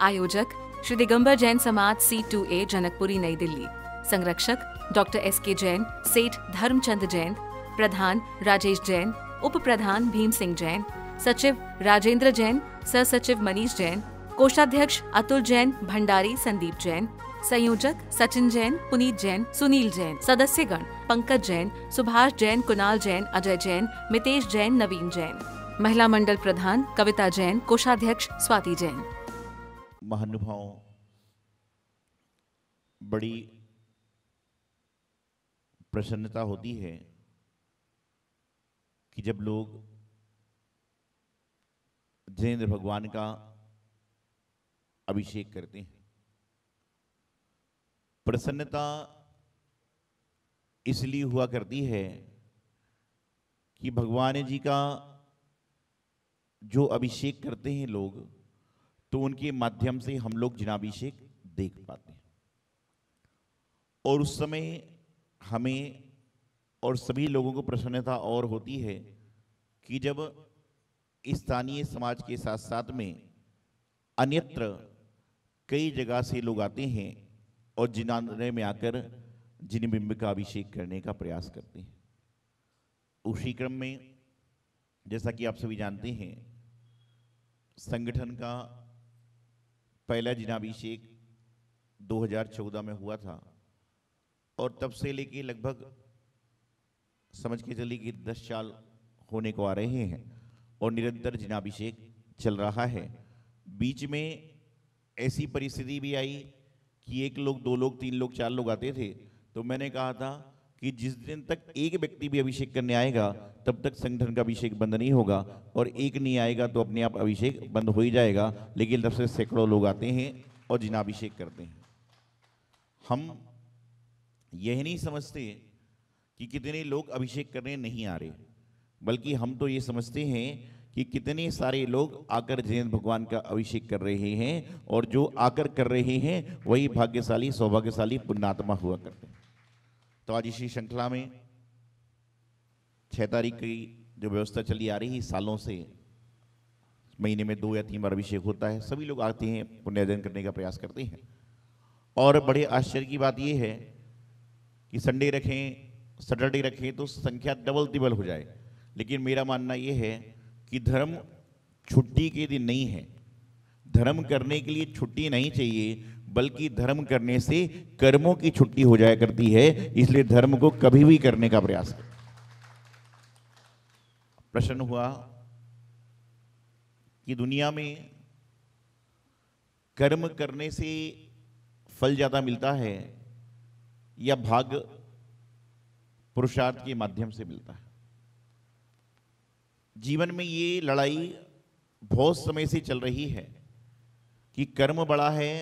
आयोजक श्री दिगंबर जैन समाज C2A जनकपुरी नई दिल्ली। संरक्षक डॉक्टर SK जैन, सेठ धर्मचंद जैन, प्रधान राजेश जैन, उप प्रधान भीम सिंह जैन, सचिव राजेंद्र जैन, सह सचिव मनीष जैन, कोषाध्यक्ष अतुल जैन, भंडारी संदीप जैन, संयोजक सचिन जैन, पुनीत जैन, सुनील जैन, सदस्यगण पंकज जैन, सुभाष जैन, कुणाल जैन, अजय जैन, मितेश जैन, नवीन जैन। महिला मंडल प्रधान कविता जैन, कोषाध्यक्ष स्वाति जैन। महानुभाव, बड़ी प्रसन्नता होती है कि जब लोग जिनेंद्र भगवान का अभिषेक करते हैं। प्रसन्नता इसलिए हुआ करती है कि भगवान जी का जो अभिषेक करते हैं लोग, तो उनके माध्यम से हम लोग जिनाभिषेक देख पाते हैं। और उस समय हमें और सभी लोगों को प्रसन्नता और होती है कि जब स्थानीय समाज के साथ साथ में अन्यत्र कई जगह से लोग आते हैं और जिनालय में आकर जिनबिंब का अभिषेक करने का प्रयास करते हैं। उसी क्रम में जैसा कि आप सभी जानते हैं, संगठन का पहला जिनाभिषेक 2014 में हुआ था और तब से लेके लगभग समझ के चलिए कि 10 साल होने को आ रहे हैं और निरंतर जिनाभिषेक चल रहा है। बीच में ऐसी परिस्थिति भी आई कि 1 लोग, 2 लोग, 3 लोग, 4 लोग आते थे, तो मैंने कहा था कि जिस दिन तक एक व्यक्ति भी अभिषेक करने आएगा तब तक संगठन का अभिषेक बंद नहीं होगा, और एक नहीं आएगा तो अपने आप अभिषेक बंद हो ही जाएगा। लेकिन तब से सैकड़ों लोग आते हैं और जिनाभिषेक करते हैं। हम यह नहीं समझते कि कितने लोग अभिषेक करने नहीं आ रहे, बल्कि हम तो ये समझते हैं कि कितने सारे लोग आकर जिनेंद्र भगवान का अभिषेक कर रहे हैं, और जो आकर कर रहे हैं वही भाग्यशाली, सौभाग्यशाली, पुण्यात्मा हुआ करते हैं। तो आज इसी श्रृंखला में 6 तारीख की जो व्यवस्था चली आ रही है, सालों से महीने में 2 या 3 बार अभिषेक होता है। सभी लोग आते हैं, पुण्यार्जन करने का प्रयास करते हैं। और बड़े आश्चर्य की बात यह है कि संडे रखें, सैटरडे रखें तो संख्या डबल तिबल हो जाए। लेकिन मेरा मानना यह है कि धर्म छुट्टी के दिन नहीं है। धर्म करने के लिए छुट्टी नहीं चाहिए, बल्कि धर्म करने से कर्मों की छुट्टी हो जाया करती है। इसलिए धर्म को कभी भी करने का प्रयास करें। प्रश्न हुआ कि दुनिया में कर्म करने से फल ज्यादा मिलता है या भाग्य पुरुषार्थ के माध्यम से मिलता है। जीवन में ये लड़ाई बहुत समय से चल रही है कि कर्म बड़ा है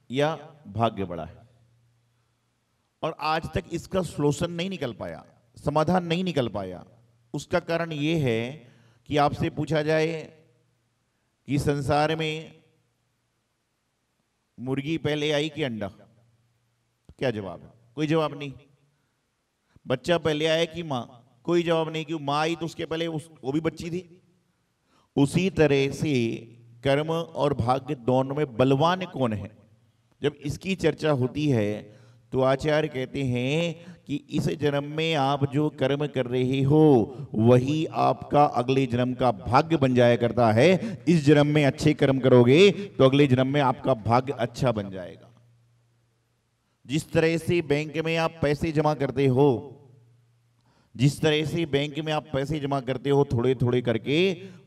या भाग्य बड़ा है, और आज तक इसका सॉल्यूशन नहीं निकल पाया, समाधान नहीं निकल पाया। उसका कारण ये है कि आपसे पूछा जाए कि संसार में मुर्गी पहले आई कि अंडा, क्या जवाब है? कोई जवाब नहीं। बच्चा पहले आया कि मां, कोई जवाब नहीं। कि मां आई तो उसके पहले वो भी बच्ची थी। उसी तरह से कर्म और भाग्य दोनों में बलवान कौन है, जब इसकी चर्चा होती है तो आचार्य कहते हैं कि इस जन्म में आप जो कर्म कर रहे हो वही आपका अगले जन्म का भाग्य बन जाया करता है। इस जन्म में अच्छे कर्म करोगे तो अगले जन्म में आपका भाग्य अच्छा बन जाएगा। जिस तरह से बैंक में आप पैसे जमा करते हो, जिस तरह से बैंक में आप पैसे जमा करते हो थोड़े थोड़े करके,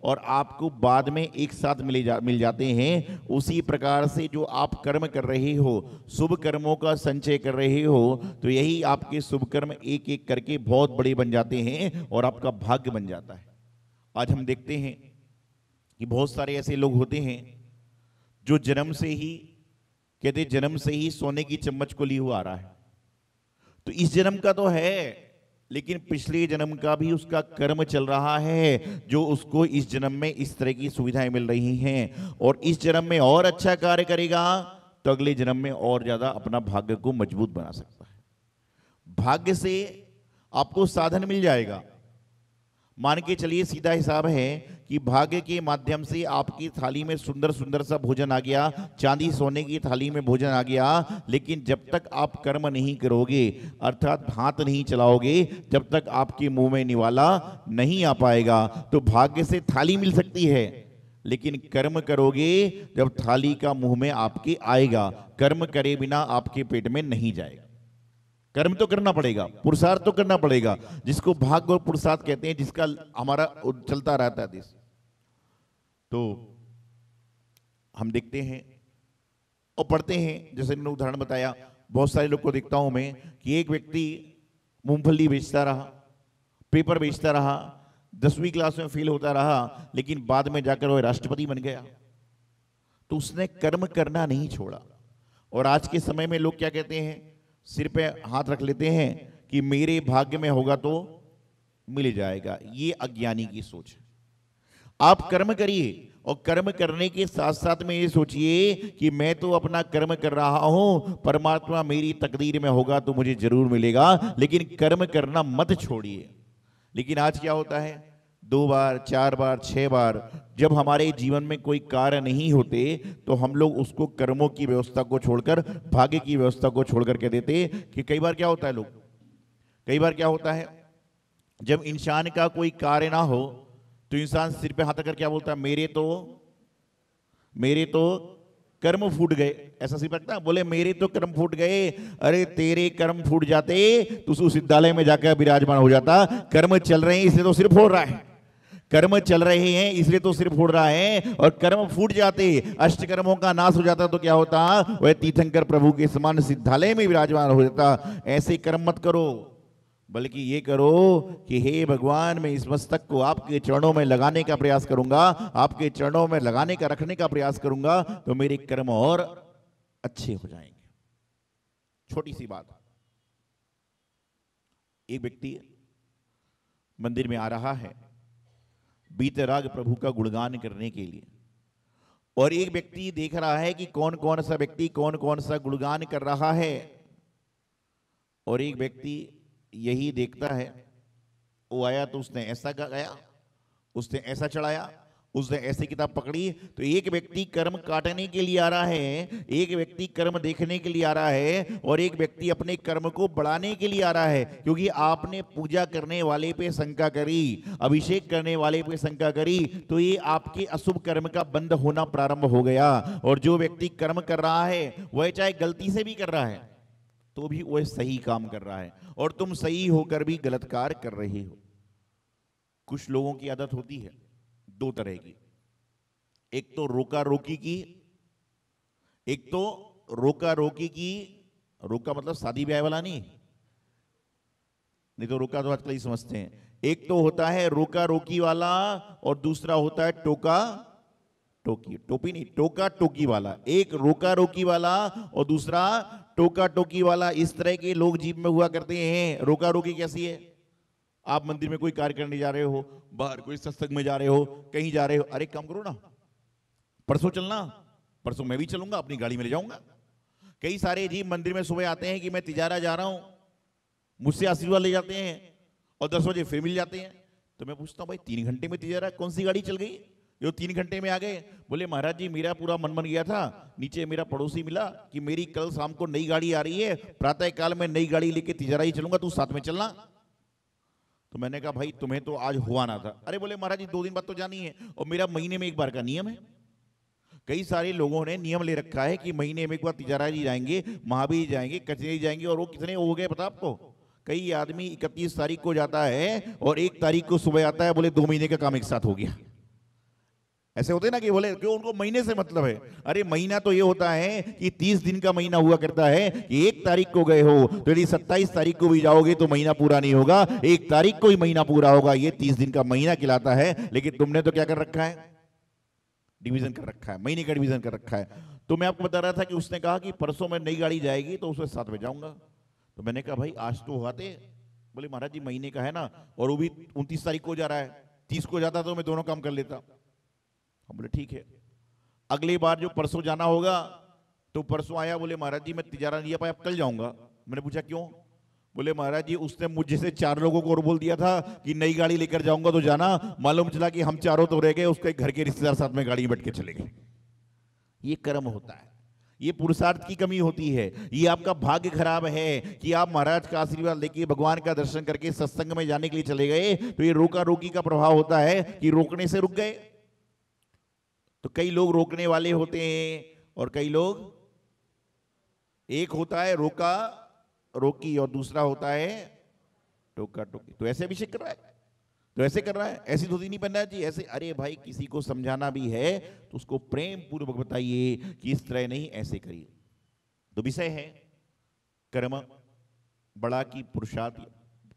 और आपको बाद में एक साथ मिल जाते हैं, उसी प्रकार से जो आप कर्म कर रहे हो, शुभ कर्मों का संचय कर रहे हो, तो यही आपके शुभ कर्म एक एक करके बहुत बड़े बन जाते हैं और आपका भाग्य बन जाता है। आज हम देखते हैं कि बहुत सारे ऐसे लोग होते हैं जो जन्म से ही कहते, जन्म से ही सोने की चम्मच को लिए हुआ आ रहा है। तो इस जन्म का तो है, लेकिन पिछले जन्म का भी उसका कर्म चल रहा है जो उसको इस जन्म में इस तरह की सुविधाएं मिल रही हैं, और इस जन्म में और अच्छा कार्य करेगा तो अगले जन्म में और ज्यादा अपना भाग्य को मजबूत बना सकता है। भाग्य से आपको साधन मिल जाएगा, मान के चलिए सीधा हिसाब है कि भाग्य के माध्यम से आपकी थाली में सुंदर सुंदर सा भोजन आ गया, चांदी सोने की थाली में भोजन आ गया, लेकिन जब तक आप कर्म नहीं करोगे अर्थात हाथ नहीं चलाओगे, जब तक आपके मुंह में निवाला नहीं आ पाएगा। तो भाग्य से थाली मिल सकती है, लेकिन कर्म करोगे जब थाली का मुंह में आपके आएगा। कर्म करे बिना आपके पेट में नहीं जाएगा। कर्म तो करना पड़ेगा, पुरुषार्थ तो करना पड़ेगा, जिसको भाग्य और पुरुषार्थ कहते हैं, जिसका हमारा चलता रहता है देश। तो हम देखते हैं और पढ़ते हैं, जैसे मैंने उदाहरण बताया, बहुत सारे लोग को देखता हूं मैं कि एक व्यक्ति मूंगफली बेचता रहा, पेपर बेचता रहा, 10वीं क्लास में फेल होता रहा, लेकिन बाद में जाकर वह राष्ट्रपति बन गया। तो उसने कर्म करना नहीं छोड़ा। और आज के समय में लोग क्या कहते हैं, सिर पे हाथ रख लेते हैं कि मेरे भाग्य में होगा तो मिल जाएगा। ये अज्ञानी की सोच है। आप कर्म करिए और कर्म करने के साथ साथ में ये सोचिए कि मैं तो अपना कर्म कर रहा हूं, परमात्मा मेरी तकदीर में होगा तो मुझे जरूर मिलेगा, लेकिन कर्म करना मत छोड़िए। लेकिन आज क्या होता है, 2 बार 4 बार 6 बार जब हमारे जीवन में कोई कार्य नहीं होते तो हम लोग उसको कर्मों की व्यवस्था को छोड़कर, भाग्य की व्यवस्था को छोड़कर कह देते कि कई बार क्या होता है लोग, कई बार क्या होता है, जब इंसान का कोई कार्य ना हो तो इंसान सिर पे हाथ रखकर क्या बोलता है, मेरे तो कर्म फूट गए। ऐसा सिर रखता है, बोले मेरे तो कर्म फूट गए। अरे तेरे कर्म फूट जाते तो उस विद्यालय में जाकर विराजमान हो जाता। कर्म चल रहे हैं इसलिए तो सिर फोड़ रहा है, कर्म चल रहे हैं इसलिए तो सिर फोड़ रहा है। और कर्म फूट जाते, अष्टकर्मों का नाश हो जाता तो क्या होता, वह तीर्थंकर प्रभु के समान सिद्धालय में विराजमान हो जाता। ऐसे कर्म मत करो, बल्कि ये करो कि हे भगवान, मैं इस मस्तक को आपके चरणों में लगाने का प्रयास करूंगा, आपके चरणों में लगाने का, रखने का प्रयास करूंगा, तो मेरे कर्म और अच्छे हो जाएंगे। छोटी सी बात, एक व्यक्ति मंदिर में आ रहा है बीतराग प्रभु का गुणगान करने के लिए, और एक व्यक्ति देख रहा है कि कौन कौन सा व्यक्ति कौन कौन सा गुणगान कर रहा है। और एक व्यक्ति यही देखता है, वो आया तो उसने ऐसा गाया, उसने ऐसा चढ़ाया, उसने ऐसी किताब पकड़ी। तो एक व्यक्ति कर्म काटने के लिए आ रहा है, एक व्यक्ति कर्म देखने के लिए आ रहा है, और एक व्यक्ति अपने कर्म को बढ़ाने के लिए आ रहा है। क्योंकि आपने पूजा करने वाले पे शंका करी, अभिषेक करने वाले पे शंका करी, तो ये आपके अशुभ कर्म का बंद होना प्रारंभ हो गया। और जो व्यक्ति कर्म कर रहा है वह चाहे गलती से भी कर रहा है तो भी वह सही काम कर रहा है, और तुम सही होकर भी गलत कार्य कर रहे हो। कुछ लोगों की आदत होती है 2 तरह की, एक तो रोका रोकी की, एक तो रोका रोकी की, रोका मतलब शादी ब्याह वाला नहीं तो रोका तो आजकल ही समझते हैं। एक तो होता है रोका रोकी वाला, और दूसरा होता है टोका टोकी, टोपी नहीं, टोका टोकी वाला। एक रोका रोकी वाला और दूसरा टोका टोकी वाला। इस तरह के लोग जीव में हुआ करते हैं। रोका रोकी कैसी है, आप मंदिर में कोई कार्य करने जा रहे हो, बाहर कोई सत्संग में जा रहे हो, कहीं जा रहे हो, अरे काम करो ना, परसों चलना, परसों मैं भी चलूंगा, अपनी गाड़ी में ले जाऊंगा। कई सारे जीव मंदिर में सुबह आते हैं कि मैं तिजारा जा रहा हूं, मुझसे आशीर्वाद ले जाते हैं, और 10 बजे फिर मिल जाते हैं। तो मैं पूछता हूं भाई 3 घंटे में तिजारा, कौन सी गाड़ी चल गई जो 3 घंटे में आ गए? बोले महाराज जी मेरा पूरा मन गया था, नीचे मेरा पड़ोसी मिला कि मेरी कल शाम को नई गाड़ी आ रही है, प्रातः काल में नई गाड़ी लेके तिजारा ही चलूंगा, तू साथ में चलना। तो मैंने कहा भाई तुम्हें तो आज हुआ ना था। अरे बोले महाराज जी 2 दिन बाद तो जानी है, और मेरा महीने में 1 बार का नियम है। कई सारे लोगों ने नियम ले रखा है कि महीने में 1 बार तिजारा जी जाएंगे, महावीर जाएंगे, कचहरी जाएंगे, और वो कितने हो गए पता आपको? कई आदमी 31 तारीख को जाता है और 1 तारीख को सुबह आता है, बोले 2 महीने का काम एक साथ हो गया। ऐसे होते ना कि बोले क्यों, उनको महीने से मतलब है। अरे महीना तो ये होता है कि 30 दिन का महीना हुआ करता है कि 1 तारीख को गए हो तो यदि 27 तारीख को भी जाओगे तो महीना पूरा नहीं होगा, 1 तारीख को ही महीना पूरा होगा। ये 30 दिन का महीना कहलाता है। लेकिन तुमने तो क्या कर रखा है, डिवीजन कर रखा है, महीने का डिवीजन कर रखा है। तो मैं आपको बता रहा था कि उसने कहा कि परसों में नई गाड़ी जाएगी तो उसमें साथ में जाऊंगा। तो मैंने कहा भाई आज तो हुआते, बोले महाराज जी महीने का है ना, और वो भी 29 तारीख को जा रहा है, 30 को जाता तो मैं दोनों काम कर लेता। हम बोले ठीक है, अगली बार जो परसों जाना होगा तो परसों आया, बोले महाराज जी मैं तिजारा नहीं जा पाया, अब कल जाऊंगा। मैंने पूछा क्यों? बोले महाराज जी उसने मुझे से 4 लोगों को और बोल दिया था कि नई गाड़ी लेकर जाऊंगा तो जाना, मालूम चला कि हम चारों तो रह गए, उसके घर के रिश्तेदार साथ में गाड़ी में बैठ के चले गए। ये कर्म होता है, ये पुरुषार्थ की कमी होती है, ये आपका भाग्य खराब है कि आप महाराज का आशीर्वाद लेके भगवान का दर्शन करके सत्संग में जाने के लिए चले गए, तो ये रोका रोकी का प्रभाव होता है कि रोकने से रुक गए। तो कई लोग रोकने वाले होते हैं और कई लोग, एक होता है रोका रोकी और दूसरा होता है टोका टोकी। तो ऐसे अभिषेक कर रहा है, तो ऐसे कर रहा है, ऐसी धोती नहीं पहनना चाहिए ऐसे। अरे भाई किसी को समझाना भी है तो उसको प्रेम पूर्वक बताइए कि इस तरह नहीं, ऐसे करिए। तो विषय है कर्म बड़ा की पुरुषार्थ,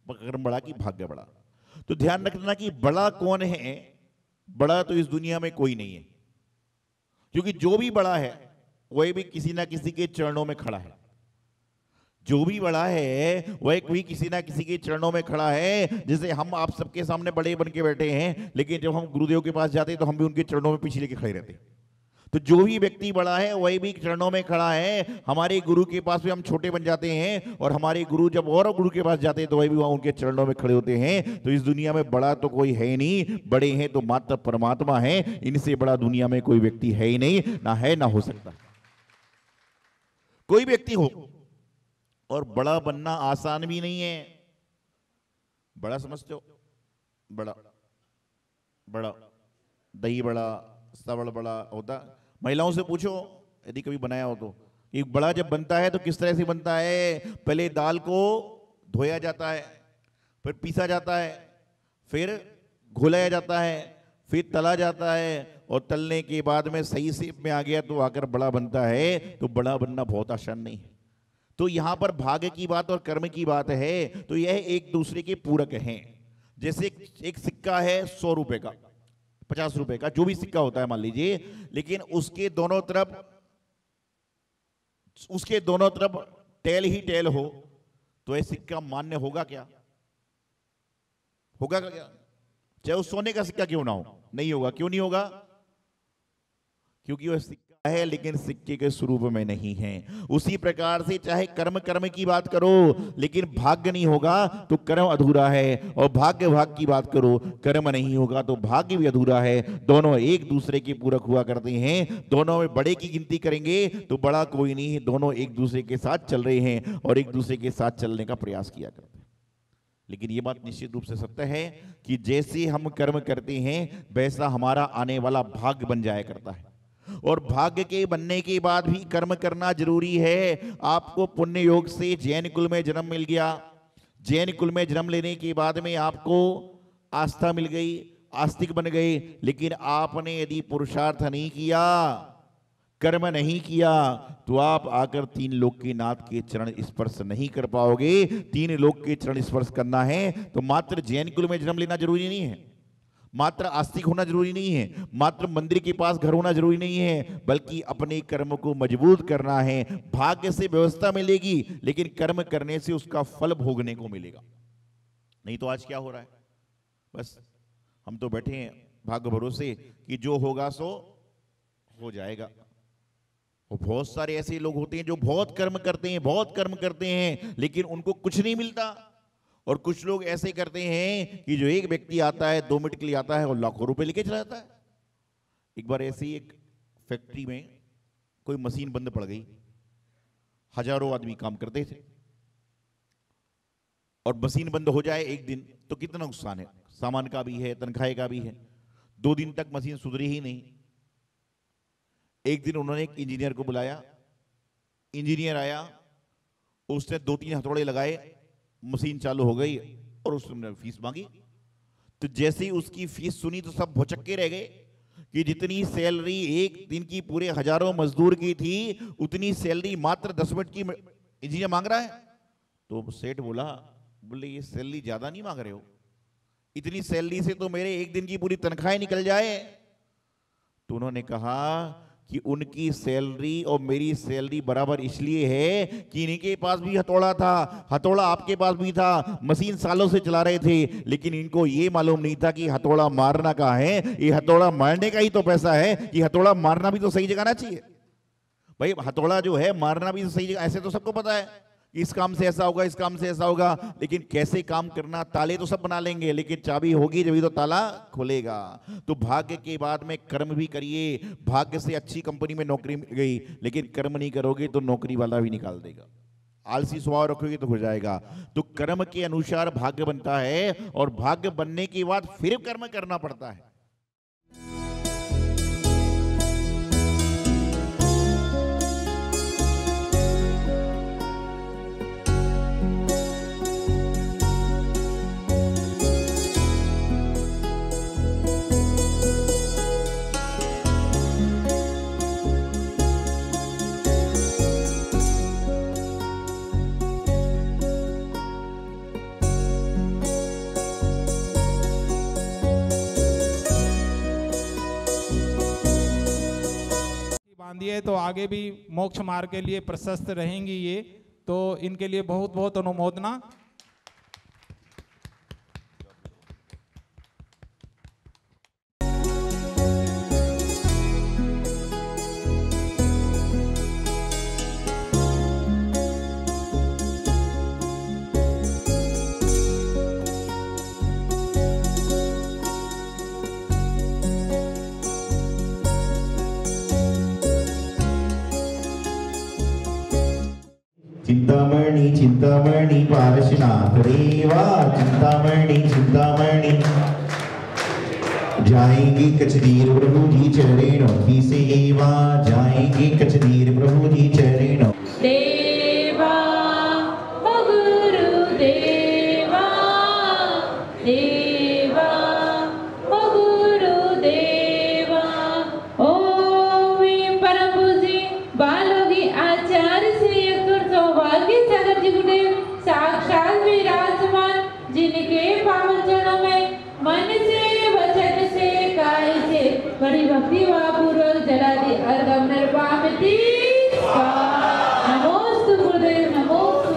कर्म बड़ा की भाग्य बड़ा। तो ध्यान रखना कि बड़ा कौन है, बड़ा तो इस दुनिया में कोई नहीं है, क्योंकि जो भी बड़ा है वह भी किसी ना किसी के चरणों में खड़ा है। जो भी बड़ा है वह भी किसी ना किसी के चरणों में खड़ा है। जैसे हम आप सबके सामने बड़े बन के बैठे हैं, लेकिन जब हम गुरुदेव के पास जाते हैं तो हम भी उनके चरणों में पीछे लेके खड़े रहते हैं। तो जो भी व्यक्ति बड़ा है वही भी चरणों में खड़ा है। हमारे गुरु के पास भी हम छोटे बन जाते हैं, और हमारे गुरु जब और गुरु के पास जाते हैं तो वही भी वहां उनके चरणों में खड़े होते हैं। तो इस दुनिया में बड़ा तो कोई है नहीं, बड़े हैं तो मात्र परमात्मा है। इनसे बड़ा दुनिया में कोई व्यक्ति है ही नहीं, ना है ना हो सकता। कोई व्यक्ति हो, और बड़ा बनना आसान भी नहीं है। बड़ा समझते हो, बड़ा बड़ा दही बड़ा, सवड़ बड़ा होता। महिलाओं से पूछो यदि कभी बनाया हो तो, एक बड़ा जब बनता है तो किस तरह से बनता है। पहले दाल को धोया जाता है, फिर पीसा जाता है, फिर घोलाया जाता है, फिर तला जाता है, और तलने के बाद में सही शेप में आ गया तो आकर बड़ा बनता है। तो बड़ा बनना बहुत आसान नहीं है। तो यहां पर भाग्य की बात और कर्म की बात है, तो यह एक दूसरे के पूरक हैं। जैसे एक सिक्का है 100 रुपए का, 50 रुपए का, जो भी सिक्का होता है मान लीजिए, लेकिन उसके दोनों तरफ टेल ही टेल हो, तो यह सिक्का मान्य होगा क्या? होगा क्या? चाहे वो सोने का सिक्का क्यों ना हो, नहीं होगा। क्यों नहीं होगा? क्योंकि वह सिक्का है लेकिन सिक्के के स्वरूप में नहीं है। उसी प्रकार से चाहे कर्म की बात करो, लेकिन भाग्य नहीं होगा तो कर्म अधूरा है, और भाग्य की बात करो, कर्म नहीं होगा तो भाग्य भी अधूरा है। दोनों एक दूसरे के पूरक हुआ करते हैं। दोनों में बड़े की गिनती करेंगे तो बड़ा कोई नहीं है, दोनों एक दूसरे के साथ चल रहे हैं और एक दूसरे के साथ चलने का प्रयास किया करते हैं। लेकिन यह बात निश्चित रूप से सत्य है कि जैसे हम कर्म करते हैं वैसा हमारा आने वाला भाग्य बन जाया करता है, और भाग्य के बनने के बाद भी कर्म करना जरूरी है। आपको पुण्य योग से जैन कुल में जन्म मिल गया, जैन कुल में जन्म लेने के बाद में आपको आस्था मिल गई, आस्तिक बन गए, लेकिन आपने यदि पुरुषार्थ नहीं किया, कर्म नहीं किया, तो आप आकर 3 लोक के नाथ के चरण स्पर्श नहीं कर पाओगे। 3 लोक के चरण स्पर्श करना है तो मात्र जैन कुल में जन्म लेना जरूरी नहीं है, मात्र आस्तिक होना जरूरी नहीं है, मात्र मंदिर के पास घर होना जरूरी नहीं है, बल्कि अपने कर्म को मजबूत करना है। भाग्य से व्यवस्था मिलेगी, लेकिन कर्म करने से उसका फल भोगने को मिलेगा। नहीं तो आज क्या हो रहा है, बस हम तो बैठे हैं भाग्य भरोसे कि जो होगा सो हो जाएगा। और बहुत सारे ऐसे लोग होते हैं जो बहुत कर्म करते हैं, लेकिन उनको कुछ नहीं मिलता। और कुछ लोग ऐसे करते हैं कि जो एक व्यक्ति आता है 2 मिनट के लिए आता है और लाखों रुपए लेके चला जाता है। एक बार ऐसे ही एक फैक्ट्री में कोई मशीन बंद पड़ गई, हजारों आदमी काम करते थे, और मशीन बंद हो जाए एक दिन तो कितना नुकसान है, सामान का भी है, तनख्वाह का भी है। 2 दिन तक मशीन सुधरी ही नहीं। एक दिन उन्होंने एक इंजीनियर को बुलाया, इंजीनियर आया, उसने 2-3 हथौड़े लगाए, मशीन चालू हो गई और उसने फीस मांगी। तो जैसे ही उसकी फीस सुनी तो सब भौचक्के रह गए कि जितनी सैलरी एक दिन की पूरे हजारों मजदूर की थी, उतनी सैलरी मात्र 10 मिनट की इंजीनियर मांग रहा है। तो सेठ बोले ये सैलरी ज्यादा नहीं मांग रहे हो, इतनी सैलरी से तो मेरे एक दिन की पूरी तनख्वाह निकल जाए। तो उन्होंने कहा कि उनकी सैलरी और मेरी सैलरी बराबर इसलिए है कि इनके पास भी हथौड़ा था, हथौड़ा आपके पास भी था, मशीन सालों से चला रहे थे, लेकिन इनको ये मालूम नहीं था कि हथौड़ा मारना का है। ये हथौड़ा मारने का ही तो पैसा है कि हथौड़ा मारना भी तो सही जगह ना चाहिए। भाई हथौड़ा जो है मारना भी तो सही जगह, ऐसे तो सबको पता है इस काम से ऐसा होगा, इस काम से ऐसा होगा, लेकिन कैसे काम करना, ताले तो सब बना लेंगे, लेकिन चाबी होगी जब तो ताला खुलेगा। तो भाग्य के बाद में कर्म भी करिए। भाग्य से अच्छी कंपनी में नौकरी मिल गई, लेकिन कर्म नहीं करोगे तो नौकरी वाला भी निकाल देगा। आलसी स्वभाव रखोगे तो हो जाएगा। तो कर्म के अनुसार भाग्य बनता है, और भाग्य बनने के बाद फिर कर्म करना पड़ता है। बांधी है तो आगे भी मोक्ष मार्ग के लिए प्रशस्त रहेंगी ये, तो इनके लिए बहुत बहुत अनुमोदना। चिंतामणि चिंतामणि पारशनाथ देवा, चिंतामणि चिंतामणि जाएंगे कचदीर प्रभु जी चरणों की सेवा, जाएंगे कचदीर प्रभु जी चरणों। देवा ओ गुरु देवा, देवा ओ गुरु देवा। ओम परम पूज्य बालोगी आचार्य श्री सौभाग्य सागर जी गुरुदेव साक्षात विराजमान, जिनके पावन चरणों में मन से वचन से काय से बड़ी भक्ति पूर्वक जला दी अर्घम निर्वापति। नमोस्तु गुरुदेव, नमोस्तु।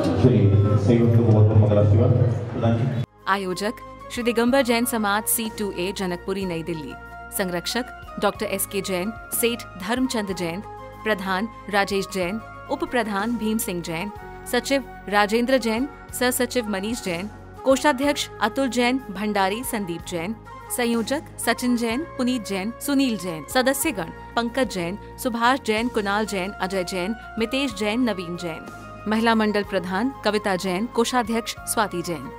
आयोजक श्री दिगंबर जैन समाज C2A जनकपुरी नई दिल्ली। संरक्षक डॉक्टर SK जैन, सेठ धर्मचंद जैन। प्रधान राजेश जैन, उप प्रधान भीम सिंह जैन। सचिव राजेंद्र जैन, सह सचिव मनीष जैन। कोषाध्यक्ष अतुल जैन, भंडारी संदीप जैन। संयोजक सचिन जैन, पुनीत जैन, सुनील जैन। सदस्यगण पंकज जैन, सुभाष जैन, कुणाल जैन, अजय जैन, मितेश जैन, नवीन जैन। महिला मंडल प्रधान कविता जैन, कोषाध्यक्ष स्वाति जैन।